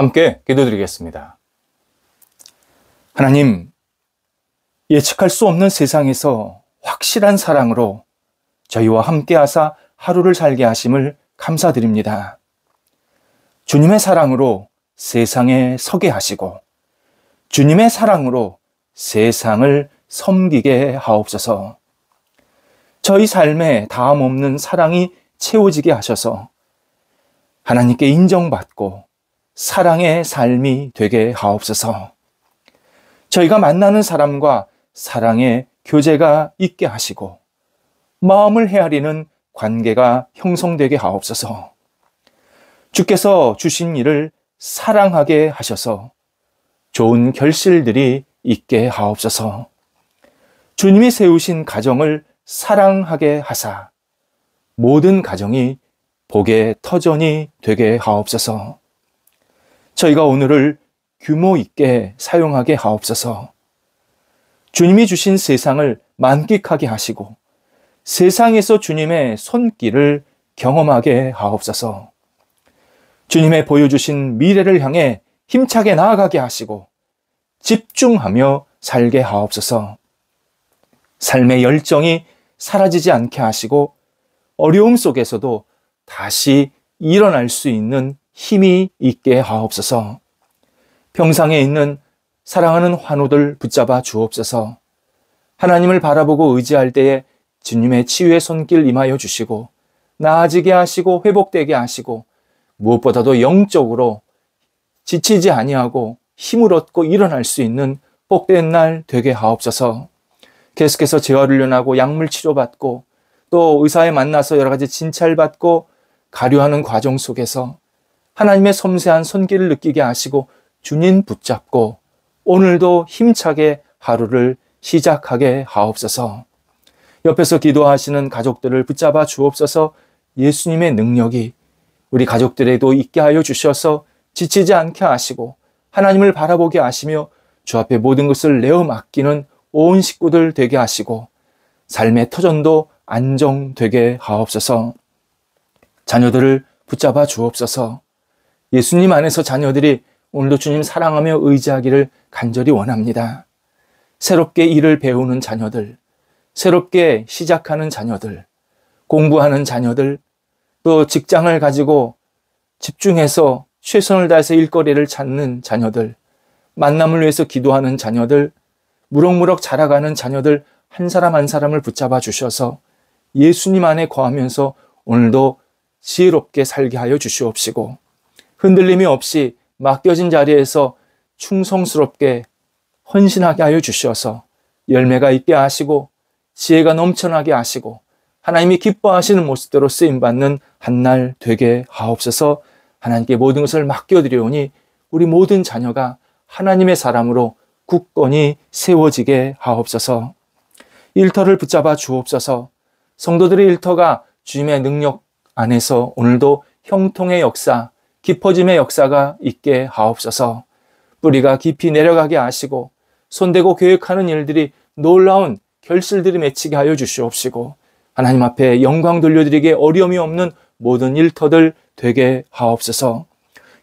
함께 기도드리겠습니다. 하나님, 예측할 수 없는 세상에서 확실한 사랑으로 저희와 함께 하사 하루를 살게 하심을 감사드립니다. 주님의 사랑으로 세상에 서게 하시고 주님의 사랑으로 세상을 섬기게 하옵소서. 저희 삶에 다함 없는 사랑이 채워지게 하셔서 하나님께 인정받고 사랑의 삶이 되게 하옵소서. 저희가 만나는 사람과 사랑의 교제가 있게 하시고 마음을 헤아리는 관계가 형성되게 하옵소서. 주께서 주신 일을 사랑하게 하셔서 좋은 결실들이 있게 하옵소서. 주님이 세우신 가정을 사랑하게 하사 모든 가정이 복의 터전이 되게 하옵소서. 저희가 오늘을 규모 있게 사용하게 하옵소서. 주님이 주신 세상을 만끽하게 하시고 세상에서 주님의 손길을 경험하게 하옵소서. 주님의 보여주신 미래를 향해 힘차게 나아가게 하시고 집중하며 살게 하옵소서. 삶의 열정이 사라지지 않게 하시고 어려움 속에서도 다시 일어날 수 있는 힘이 있게 하옵소서. 평상에 있는 사랑하는 환우들 붙잡아 주옵소서. 하나님을 바라보고 의지할 때에 주님의 치유의 손길 임하여 주시고 나아지게 하시고 회복되게 하시고 무엇보다도 영적으로 지치지 아니하고 힘을 얻고 일어날 수 있는 복된 날 되게 하옵소서. 계속해서 재활훈련하고 약물 치료받고 또 의사에 만나서 여러 가지 진찰받고 가료하는 과정 속에서 하나님의 섬세한 손길을 느끼게 하시고 주님 붙잡고 오늘도 힘차게 하루를 시작하게 하옵소서. 옆에서 기도하시는 가족들을 붙잡아 주옵소서. 예수님의 능력이 우리 가족들에도 있게 하여 주셔서 지치지 않게 하시고 하나님을 바라보게 하시며 주 앞에 모든 것을 내어 맡기는 온 식구들 되게 하시고 삶의 터전도 안정되게 하옵소서. 자녀들을 붙잡아 주옵소서. 예수님 안에서 자녀들이 오늘도 주님 사랑하며 의지하기를 간절히 원합니다. 새롭게 일을 배우는 자녀들, 새롭게 시작하는 자녀들, 공부하는 자녀들, 또 직장을 가지고 집중해서 최선을 다해서 일거리를 찾는 자녀들, 만남을 위해서 기도하는 자녀들, 무럭무럭 자라가는 자녀들 한 사람 한 사람을 붙잡아 주셔서 예수님 안에 거하면서 오늘도 지혜롭게 살게 하여 주시옵시고 흔들림이 없이 맡겨진 자리에서 충성스럽게 헌신하게 하여 주셔서 열매가 있게 하시고 지혜가 넘쳐나게 하시고 하나님이 기뻐하시는 모습대로 쓰임받는 한 날 되게 하옵소서. 하나님께 모든 것을 맡겨드리오니 우리 모든 자녀가 하나님의 사람으로 굳건히 세워지게 하옵소서. 일터를 붙잡아 주옵소서. 성도들의 일터가 주님의 능력 안에서 오늘도 형통의 역사, 깊어짐의 역사가 있게 하옵소서. 뿌리가 깊이 내려가게 하시고 손대고 계획하는 일들이 놀라운 결실들이 맺히게 하여 주시옵시고 하나님 앞에 영광 돌려드리기에 어려움이 없는 모든 일터들 되게 하옵소서.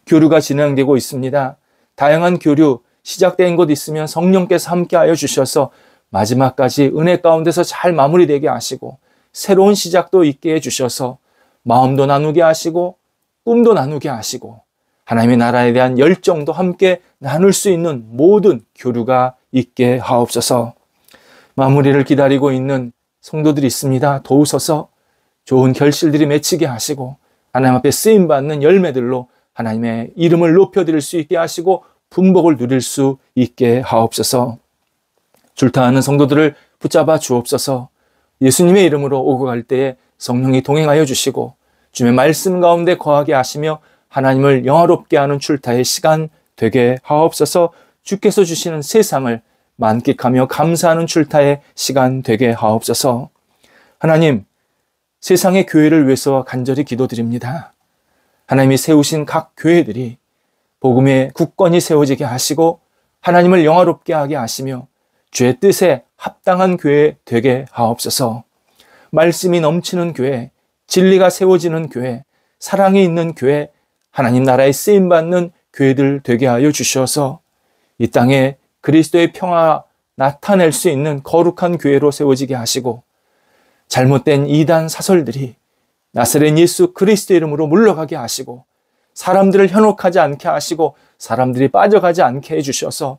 교류가 진행되고 있습니다. 다양한 교류 시작된 곳 있으면 성령께서 함께하여 주셔서 마지막까지 은혜 가운데서 잘 마무리되게 하시고 새로운 시작도 있게 해주셔서 마음도 나누게 하시고 꿈도 나누게 하시고 하나님의 나라에 대한 열정도 함께 나눌 수 있는 모든 교류가 있게 하옵소서. 마무리를 기다리고 있는 성도들이 있습니다. 도우소서. 좋은 결실들이 맺히게 하시고 하나님 앞에 쓰임받는 열매들로 하나님의 이름을 높여드릴 수 있게 하시고 분복을 누릴 수 있게 하옵소서. 줄타하는 성도들을 붙잡아 주옵소서. 예수님의 이름으로 오고 갈 때에 성령이 동행하여 주시고 주님의 말씀 가운데 거하게 하시며 하나님을 영화롭게 하는 출타의 시간 되게 하옵소서. 주께서 주시는 세상을 만끽하며 감사하는 출타의 시간 되게 하옵소서. 하나님, 세상의 교회를 위해서 간절히 기도드립니다. 하나님이 세우신 각 교회들이 복음에 굳건히 세워지게 하시고 하나님을 영화롭게 하게 하시며 주의 뜻에 합당한 교회 되게 하옵소서. 말씀이 넘치는 교회, 진리가 세워지는 교회, 사랑이 있는 교회, 하나님 나라에 쓰임받는 교회들 되게 하여 주셔서 이 땅에 그리스도의 평화 나타낼 수 있는 거룩한 교회로 세워지게 하시고, 잘못된 이단 사설들이 나사렛 예수 그리스도 이름으로 물러가게 하시고, 사람들을 현혹하지 않게 하시고, 사람들이 빠져가지 않게 해주셔서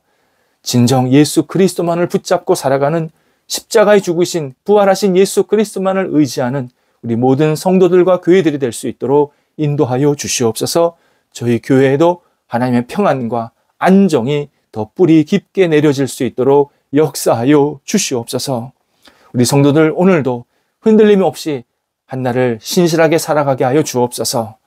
진정 예수 그리스도만을 붙잡고 살아가는, 십자가에 죽으신 부활하신 예수 그리스도만을 의지하는 우리 모든 성도들과 교회들이 될 수 있도록 인도하여 주시옵소서. 저희 교회에도 하나님의 평안과 안정이 더 뿌리 깊게 내려질 수 있도록 역사하여 주시옵소서. 우리 성도들 오늘도 흔들림 없이 한날을 신실하게 살아가게 하여 주옵소서.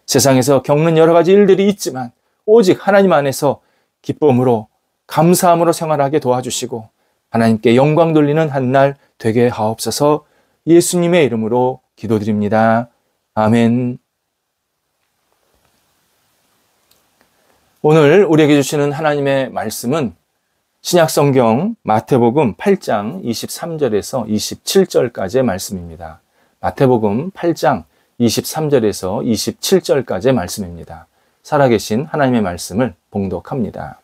세상에서 겪는 여러 가지 일들이 있지만 오직 하나님 안에서 기쁨으로 감사함으로 생활하게 도와주시고 하나님께 영광 돌리는 한날 되게 하옵소서. 예수님의 이름으로 기도드립니다. 아멘. 오늘 우리에게 주시는 하나님의 말씀은 신약성경 마태복음 8장 23절에서 27절까지의 말씀입니다. 마태복음 8장 23절에서 27절까지의 말씀입니다. 살아계신 하나님의 말씀을 봉독합니다.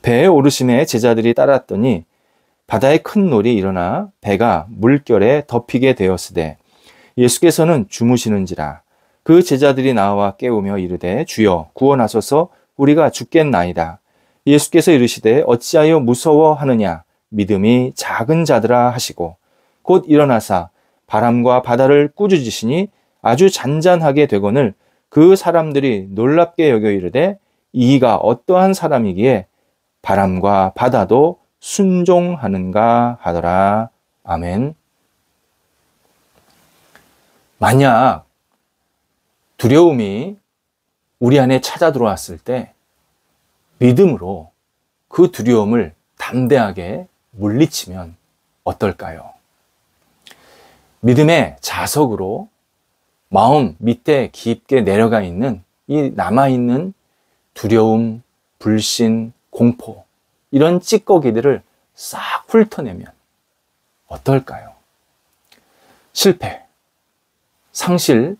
배에 오르심에 제자들이 따랐더니 바다에 큰 놀이 일어나 배가 물결에 덮이게 되었으되 예수께서는 주무시는지라. 그 제자들이 나와 깨우며 이르되 주여 구원하소서, 우리가 죽겠나이다. 예수께서 이르시되 어찌하여 무서워하느냐, 믿음이 작은 자들아 하시고 곧 일어나사 바람과 바다를 꾸짖으시니 아주 잔잔하게 되거늘 그 사람들이 놀랍게 여겨 이르되 이가 어떠한 사람이기에 바람과 바다도 순종하는가 하더라. 아멘. 만약 두려움이 우리 안에 찾아 들어왔을 때 믿음으로 그 두려움을 담대하게 물리치면 어떨까요? 믿음의 자석으로 마음 밑에 깊게 내려가 있는 이 남아있는 두려움, 불신, 공포, 이런 찌꺼기들을 싹 훑어내면 어떨까요? 실패, 상실,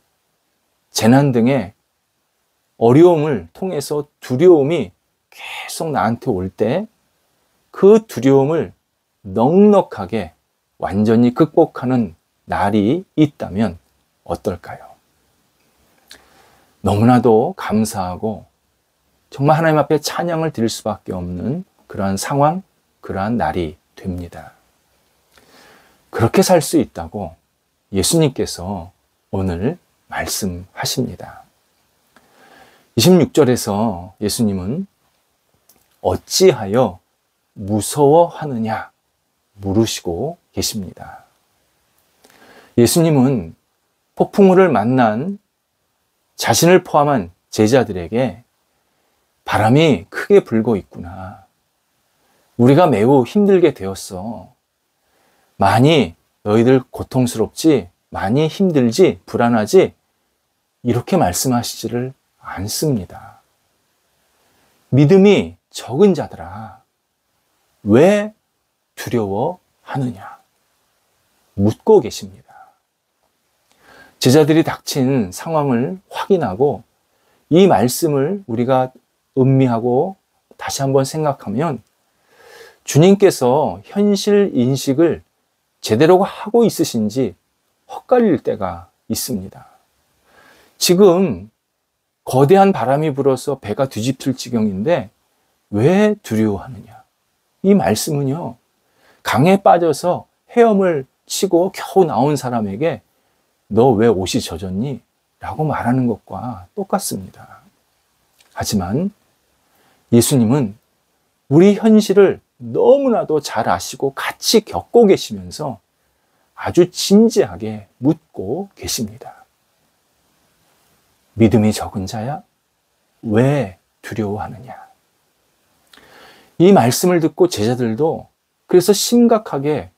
재난 등의 어려움을 통해서 두려움이 계속 나한테 올 때 그 두려움을 넉넉하게 완전히 극복하는 날이 있다면 어떨까요? 너무나도 감사하고 정말 하나님 앞에 찬양을 드릴 수밖에 없는 그러한 상황, 그러한 날이 됩니다. 그렇게 살 수 있다고 예수님께서 오늘 말씀하십니다. 26절에서 예수님은 어찌하여 무서워하느냐 물으시고 계십니다. 예수님은 폭풍우를 만난 자신을 포함한 제자들에게 바람이 크게 불고 있구나. 우리가 매우 힘들게 되었어. 많이 너희들 고통스럽지? 많이 힘들지? 불안하지? 이렇게 말씀하시지를 않습니다. 믿음이 적은 자들아, 왜 두려워하느냐? 묻고 계십니다. 제자들이 닥친 상황을 확인하고 이 말씀을 우리가 음미하고 다시 한번 생각하면 주님께서 현실 인식을 제대로 하고 있으신지 헛갈릴 때가 있습니다. 지금 거대한 바람이 불어서 배가 뒤집힐 지경인데 왜 두려워하느냐? 이 말씀은요, 강에 빠져서 헤엄을 치고 겨우 나온 사람에게 너 왜 옷이 젖었니? 라고 말하는 것과 똑같습니다. 하지만 예수님은 우리 현실을 너무나도 잘 아시고 같이 겪고 계시면서 아주 진지하게 묻고 계십니다. 믿음이 적은 자야? 왜 두려워하느냐? 이 말씀을 듣고 제자들도 그래서 심각하게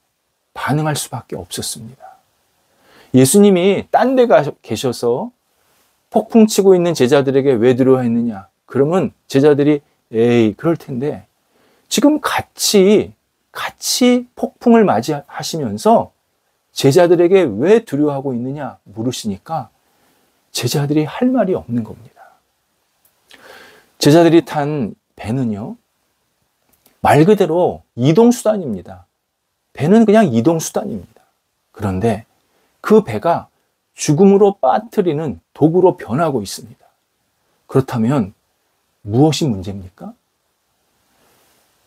반응할 수밖에 없었습니다. 예수님이 딴 데 계셔서 폭풍 치고 있는 제자들에게 왜 두려워했느냐? 그러면 제자들이 에이, 그럴 텐데 지금 같이 폭풍을 맞이하시면서 제자들에게 왜 두려워하고 있느냐 물으시니까 제자들이 할 말이 없는 겁니다. 제자들이 탄 배는요, 말 그대로 이동수단입니다. 배는 그냥 이동수단입니다. 그런데 그 배가 죽음으로 빠뜨리는 도구로 변하고 있습니다. 그렇다면 무엇이 문제입니까?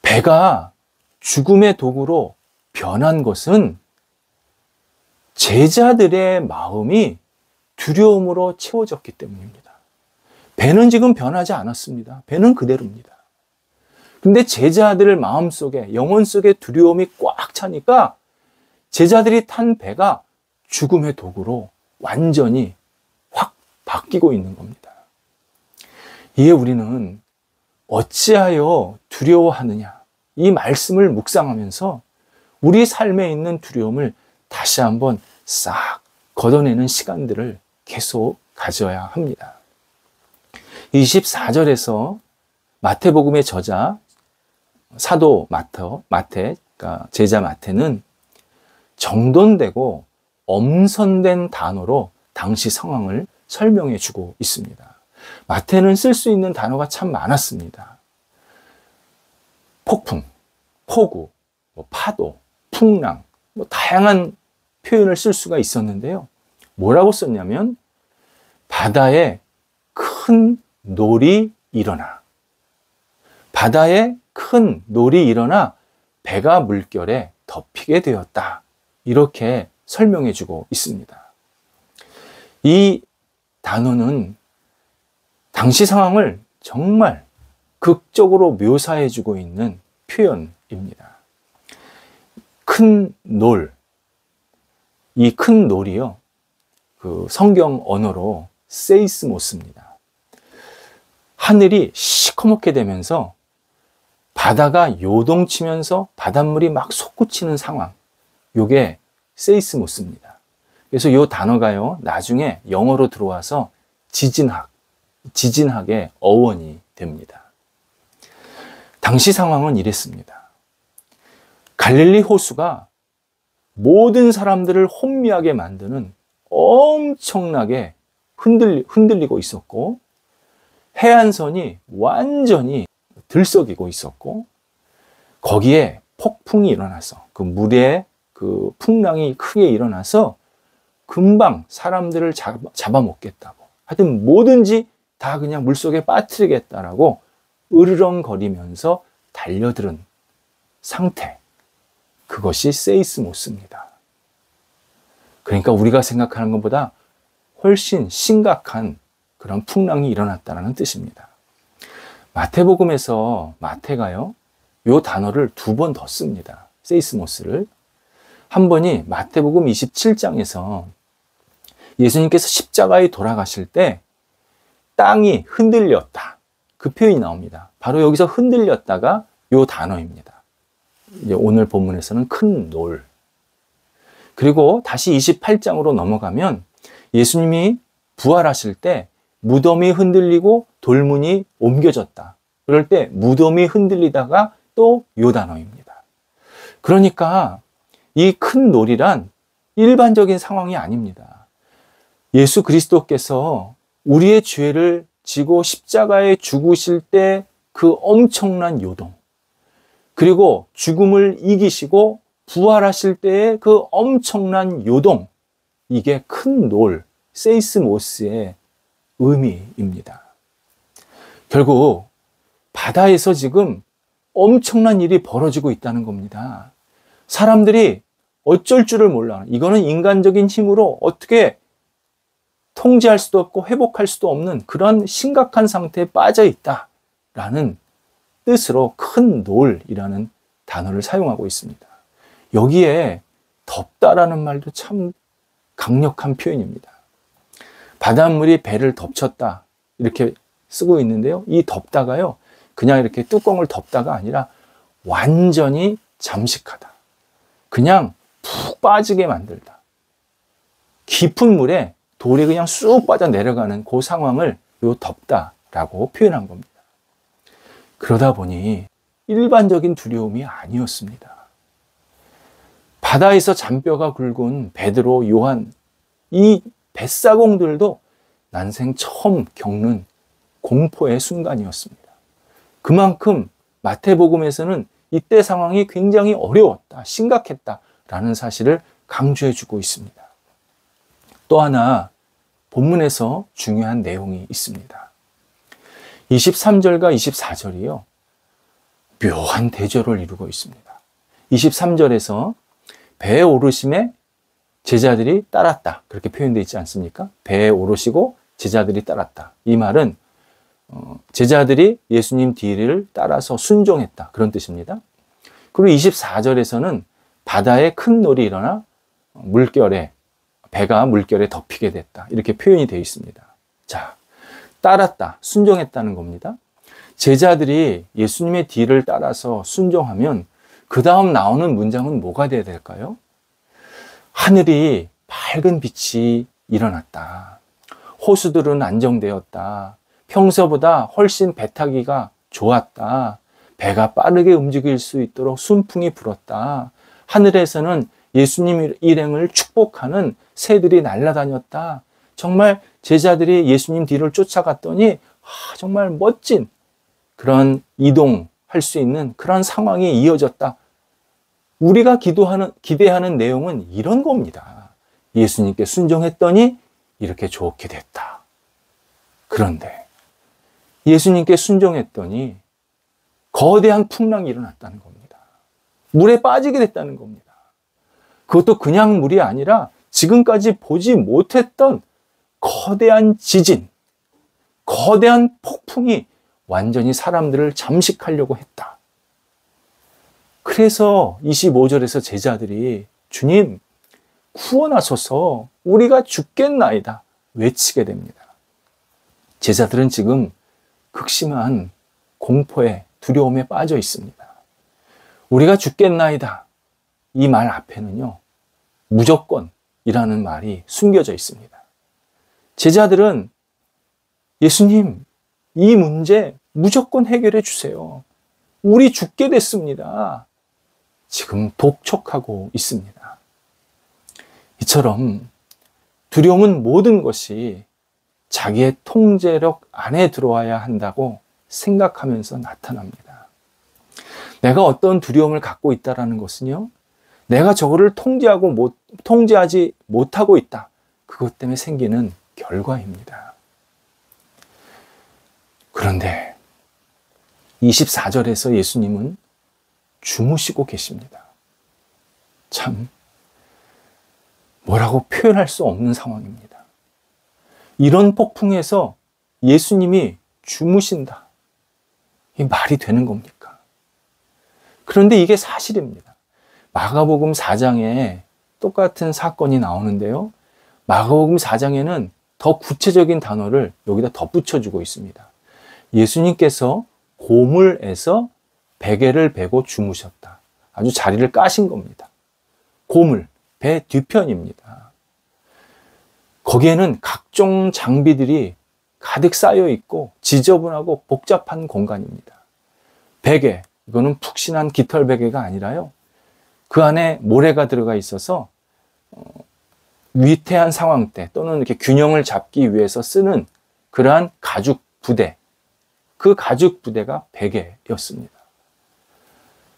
배가 죽음의 도구로 변한 것은 제자들의 마음이 두려움으로 채워졌기 때문입니다. 배는 지금 변하지 않았습니다. 배는 그대로입니다. 근데 제자들의 마음속에, 영혼 속에 두려움이 꽉 차니까 제자들이 탄 배가 죽음의 도구로 완전히 확 바뀌고 있는 겁니다. 이에 우리는 어찌하여 두려워하느냐, 이 말씀을 묵상하면서 우리 삶에 있는 두려움을 다시 한번 싹 걷어내는 시간들을 계속 가져야 합니다. 24절에서 마태복음의 저자 사도 마태, 그러니까 제자 마태는 정돈되고 엄선된 단어로 당시 상황을 설명해 주고 있습니다. 마태는 쓸 수 있는 단어가 참 많았습니다. 폭풍, 폭우, 파도, 풍랑, 다양한 표현을 쓸 수가 있었는데요. 뭐라고 썼냐면 바다에 큰 놀이 일어나. 바다에 큰 놀이 일어나 배가 물결에 덮이게 되었다. 이렇게 설명해 주고 있습니다. 이 단어는 당시 상황을 정말 극적으로 묘사해 주고 있는 표현입니다. 큰 놀, 이 큰 놀이요, 그 성경 언어로 세이스모스입니다. 하늘이 시커멓게 되면서 바다가 요동치면서 바닷물이 막 솟구치는 상황, 요게 세이스모스입니다. 그래서 요 단어가요, 나중에 영어로 들어와서 지진학의 어원이 됩니다. 당시 상황은 이랬습니다. 갈릴리 호수가 모든 사람들을 혼미하게 만드는 엄청나게 흔들리고 있었고, 해안선이 완전히 들썩이고 있었고, 거기에 폭풍이 일어나서 그 물에 그 풍랑이 크게 일어나서 금방 사람들을 잡아먹겠다고, 하여튼 뭐든지 다 그냥 물속에 빠뜨리겠다라고 으르렁거리면서 달려드는 상태, 그것이 세이스모스입니다. 그러니까 우리가 생각하는 것보다 훨씬 심각한 그런 풍랑이 일어났다는 뜻입니다. 마태복음에서 마태가요, 이 단어를 2번 더 씁니다. 세이스모스를. 한 번이 마태복음 27장에서 예수님께서 십자가에 돌아가실 때 땅이 흔들렸다, 그 표현이 나옵니다. 바로 여기서 흔들렸다가 이 단어입니다. 이제 오늘 본문에서는 큰 놀. 그리고 다시 28장으로 넘어가면 예수님이 부활하실 때 무덤이 흔들리고 돌문이 옮겨졌다. 그럴 때 무덤이 흔들리다가 또 요 단어입니다. 그러니까 이 큰 놀이란 일반적인 상황이 아닙니다. 예수 그리스도께서 우리의 죄를 지고 십자가에 죽으실 때 그 엄청난 요동, 그리고 죽음을 이기시고 부활하실 때의 그 엄청난 요동, 이게 큰 놀, 세이스모스의 의미입니다. 결국 바다에서 지금 엄청난 일이 벌어지고 있다는 겁니다. 사람들이 어쩔 줄을 몰라. 이거는 인간적인 힘으로 어떻게 통제할 수도 없고 회복할 수도 없는 그런 심각한 상태에 빠져 있다라는 뜻으로 큰 놀이라는 단어를 사용하고 있습니다. 여기에 덮다라는 말도 참 강력한 표현입니다. 바닷물이 배를 덮쳤다, 이렇게 쓰고 있는데요. 이 덮다가요, 그냥 이렇게 뚜껑을 덮다가 아니라 완전히 잠식하다. 그냥 푹 빠지게 만들다. 깊은 물에 돌이 그냥 쑥 빠져 내려가는 그 상황을 요 덮다라고 표현한 겁니다. 그러다 보니 일반적인 두려움이 아니었습니다. 바다에서 잔뼈가 굵은 베드로, 요한, 이 뱃사공들도 난생 처음 겪는 공포의 순간이었습니다. 그만큼 마태복음에서는 이때 상황이 굉장히 어려웠다, 심각했다라는 사실을 강조해 주고 있습니다. 또 하나 본문에서 중요한 내용이 있습니다. 23절과 24절이요. 묘한 대조를 이루고 있습니다. 23절에서 배에 오르심에 제자들이 따랐다. 그렇게 표현되어 있지 않습니까? 배에 오르시고 제자들이 따랐다. 이 말은 제자들이 예수님 뒤를 따라서 순종했다. 그런 뜻입니다. 그리고 24절에서는 바다에 큰 놀이 일어나 배가 물결에 덮이게 됐다. 이렇게 표현이 되어 있습니다. 자, 따랐다, 순종했다는 겁니다. 제자들이 예수님의 뒤를 따라서 순종하면 그 다음 나오는 문장은 뭐가 되어야 될까요? 하늘이 밝은 빛이 일어났다. 호수들은 안정되었다. 평소보다 훨씬 배 타기가 좋았다. 배가 빠르게 움직일 수 있도록 순풍이 불었다. 하늘에서는 예수님 일행을 축복하는 새들이 날아다녔다. 정말 제자들이 예수님 뒤를 쫓아갔더니 정말 멋진 그런 이동할 수 있는 그런 상황이 이어졌다. 우리가 기대하는 내용은 이런 겁니다. 예수님께 순종했더니 이렇게 좋게 됐다. 그런데 예수님께 순종했더니 거대한 풍랑이 일어났다는 겁니다. 물에 빠지게 됐다는 겁니다. 그것도 그냥 물이 아니라 지금까지 보지 못했던 거대한 지진, 거대한 폭풍이 완전히 사람들을 잠식하려고 했다. 그래서 25절에서 제자들이 주님 구원하소서 우리가 죽겠나이다 외치게 됩니다. 제자들은 지금 극심한 공포에 두려움에 빠져 있습니다. 우리가 죽겠나이다 이 말 앞에는요 무조건이라는 말이 숨겨져 있습니다. 제자들은 예수님 이 문제 무조건 해결해 주세요. 우리 죽게 됐습니다. 지금 독촉하고 있습니다. 이처럼 두려움은 모든 것이 자기의 통제력 안에 들어와야 한다고 생각하면서 나타납니다. 내가 어떤 두려움을 갖고 있다는 것은요, 내가 저거를 통제하지 못하고 있다. 그것 때문에 생기는 결과입니다. 그런데 24절에서 예수님은 주무시고 계십니다. 참 뭐라고 표현할 수 없는 상황입니다. 이런 폭풍에서 예수님이 주무신다. 이 말이 되는 겁니까? 그런데 이게 사실입니다. 마가복음 4장에 똑같은 사건이 나오는데요. 마가복음 4장에는 더 구체적인 단어를 여기다 덧붙여주고 있습니다. 예수님께서 고물에서 베개를 베고 주무셨다. 아주 자리를 까신 겁니다. 고물, 배 뒤편입니다. 거기에는 각종 장비들이 가득 쌓여 있고 지저분하고 복잡한 공간입니다. 베개, 이거는 푹신한 깃털 베개가 아니라요. 그 안에 모래가 들어가 있어서 위태한 상황 때 또는 이렇게 균형을 잡기 위해서 쓰는 그러한 가죽 부대, 그 가죽 부대가 베개였습니다.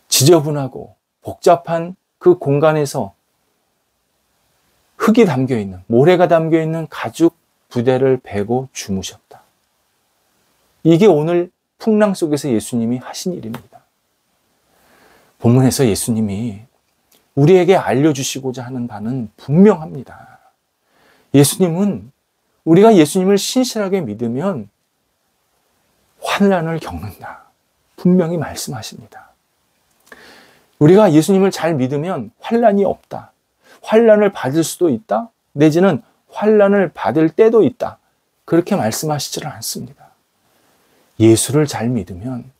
지저분하고 복잡한 그 공간에서 흙이 담겨있는, 모래가 담겨있는 가죽 부대를 베고 주무셨다. 이게 오늘 풍랑 속에서 예수님이 하신 일입니다. 본문에서 예수님이 우리에게 알려주시고자 하는 바는 분명합니다. 예수님은 우리가 예수님을 신실하게 믿으면 환난을 겪는다. 분명히 말씀하십니다. 우리가 예수님을 잘 믿으면 환난이 없다. 환난을 받을 수도 있다. 내지는 환난을 받을 때도 있다. 그렇게 말씀하시지는 않습니다. 예수를 잘 믿으면,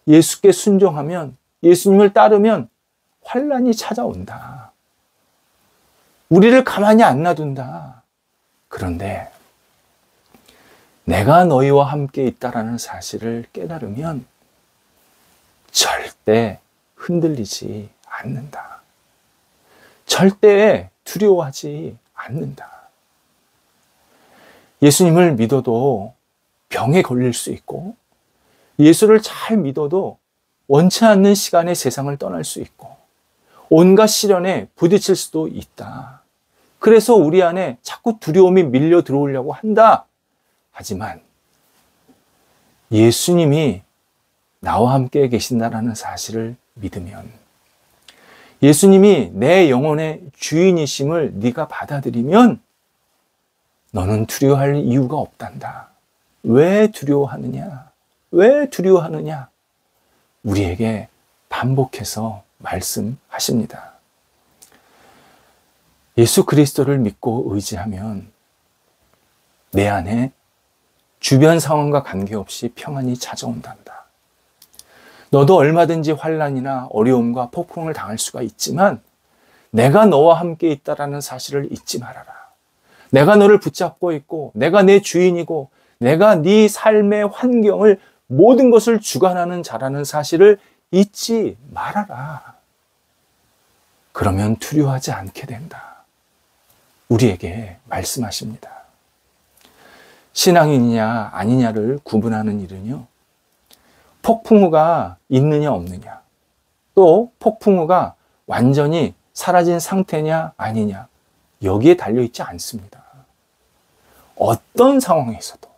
예수께 순종하면, 예수님을 따르면 환난이 찾아온다. 우리를 가만히 안 놔둔다. 그런데 내가 너희와 함께 있다라는 사실을 깨달으면 절대 흔들리지 않는다. 절대 두려워하지 않는다. 예수님을 믿어도 병에 걸릴 수 있고 예수를 잘 믿어도 원치 않는 시간에 세상을 떠날 수 있고 온갖 시련에 부딪힐 수도 있다. 그래서 우리 안에 자꾸 두려움이 밀려 들어오려고 한다. 하지만 예수님이 나와 함께 계신다라는 사실을 믿으면, 예수님이 내 영혼의 주인이심을 네가 받아들이면 너는 두려워할 이유가 없단다. 왜 두려워하느냐? 왜 두려워하느냐? 우리에게 반복해서 말씀하십니다. 예수 그리스도를 믿고 의지하면 내 안에 주변 상황과 관계없이 평안이 찾아온단다. 너도 얼마든지 환난이나 어려움과 폭풍을 당할 수가 있지만 내가 너와 함께 있다라는 사실을 잊지 말아라. 내가 너를 붙잡고 있고 내가 내 주인이고 내가 네 삶의 환경을 모든 것을 주관하는 자라는 사실을 잊지 말아라. 그러면 두려워하지 않게 된다. 우리에게 말씀하십니다. 신앙이냐 아니냐를 구분하는 일은요, 폭풍우가 있느냐 없느냐, 또 폭풍우가 완전히 사라진 상태냐 아니냐, 여기에 달려있지 않습니다. 어떤 상황에서도,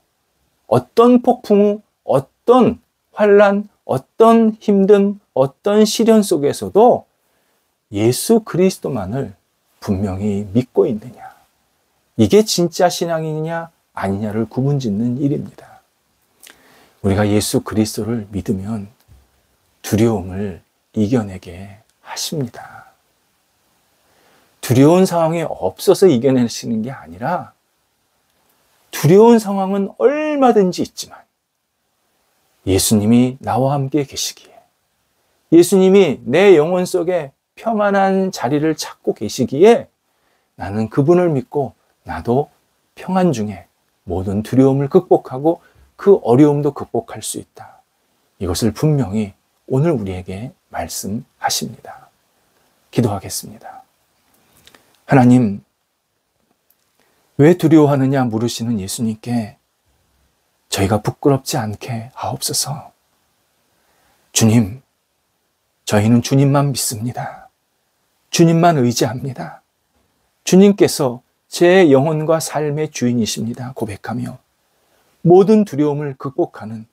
어떤 폭풍우, 어떤 환난, 어떤 힘듦, 어떤 시련 속에서도 예수 그리스도만을 분명히 믿고 있느냐, 이게 진짜 신앙이냐 아니냐를 구분짓는 일입니다. 우리가 예수 그리스도를 믿으면 두려움을 이겨내게 하십니다. 두려운 상황이 없어서 이겨내시는 게 아니라 두려운 상황은 얼마든지 있지만 예수님이 나와 함께 계시기에, 예수님이 내 영혼 속에 평안한 자리를 찾고 계시기에 나는 그분을 믿고 나도 평안 중에 모든 두려움을 극복하고 그 어려움도 극복할 수 있다. 이것을 분명히 오늘 우리에게 말씀하십니다. 기도하겠습니다. 하나님, 왜 두려워하느냐 물으시는 예수님께 저희가 부끄럽지 않게 하옵소서. 주님, 저희는 주님만 믿습니다. 주님만 의지합니다. 주님께서 제 영혼과 삶의 주인이십니다. 고백하며 모든 두려움을 극복하는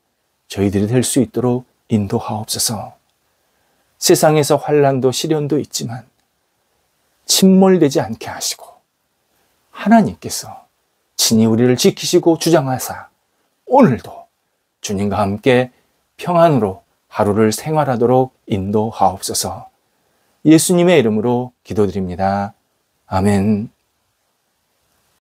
저희들이 될 수 있도록 인도하옵소서. 세상에서 환난도 시련도 있지만 침몰되지 않게 하시고 하나님께서 친히 우리를 지키시고 주장하사 오늘도 주님과 함께 평안으로 하루를 생활하도록 인도하옵소서. 예수님의 이름으로 기도드립니다. 아멘.